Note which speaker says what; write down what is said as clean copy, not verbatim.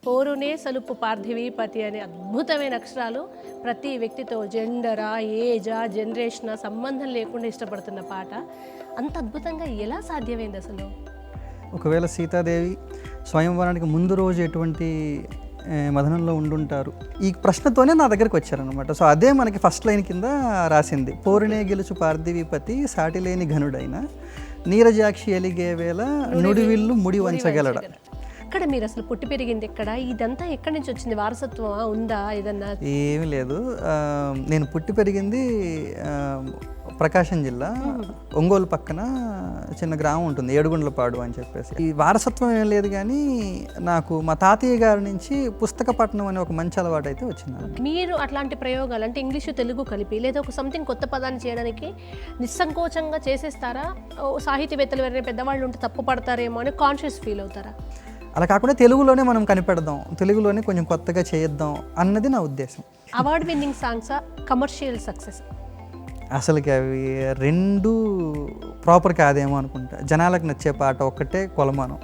Speaker 1: పోరునే సలుపు పార్థివీపతి అనే అద్భుతమైన అక్షరాలు ప్రతి వ్యక్తితో జెండరా, ఏజా, జనరేషనా సంబంధం లేకుండా ఇష్టపడుతున్న పాట. అంత అద్భుతంగా ఎలా సాధ్యమైంది అసలు?
Speaker 2: ఒకవేళ సీతాదేవి స్వయంవరానికి ముందు రోజు ఎటువంటి మదనంలో ఉండుంటారు, ఈ ప్రశ్నతోనే నా దగ్గరికి వచ్చారనమాట. సో అదే మనకి ఫస్ట్ లైన్ కింద రాసింది. పోరునే గెలుచు పార్థివీపతి సాటిలేని ఘనుడైన నీరజాక్షి ఎలిగే వేళ నుడివిల్లు ముడి వంచగలడ.
Speaker 1: ఇక్కడ మీరు అసలు పుట్టి పెరిగింది ఎక్కడ? ఇదంతా ఎక్కడి నుంచి వచ్చింది? వారసత్వమా ఉందా ఏదన్నా?
Speaker 2: ఏమీ లేదు. నేను పుట్టి పెరిగింది ప్రకాశం జిల్లా ఒంగోలు పక్కన చిన్న గ్రామం ఉంటుంది, ఏడుగుండ్లపాడు అని చెప్పేసి. ఈ వారసత్వం ఏం లేదు, కానీ నాకు మా తాతయ్య గారి నుంచి పుస్తకపట్నం అనే ఒక మంచి అలవాటు అయితే వచ్చింది.
Speaker 1: మీరు అట్లాంటి ప్రయోగాలు అంటే ఇంగ్లీషు తెలుగు కలిపి లేదా ఒక సంథింగ్ కొత్త పదాన్ని చేయడానికి నిస్సంకోచంగా చేసేస్తారా? సాహితీవేత్తలు ఎవరైనా పెద్దవాళ్ళు ఉంటే తప్పు పడతారేమో అని కాన్షియస్ ఫీల్ అవుతారా?
Speaker 2: అలా కాకుండా తెలుగులోనే మనం కనిపెడదాం, తెలుగులోనే కొంచెం కొత్తగా చేద్దాం అన్నది నా ఉద్దేశం.
Speaker 1: అవార్డ్ విన్నింగ్ సాంగ్సా, కమర్షియల్ సక్సెస్?
Speaker 2: అసలుకి అవి రెండు ప్రాపర్ కాదేమో అనుకుంటా. జనాలకు నచ్చే పాట ఒక్కటే కొలమానం.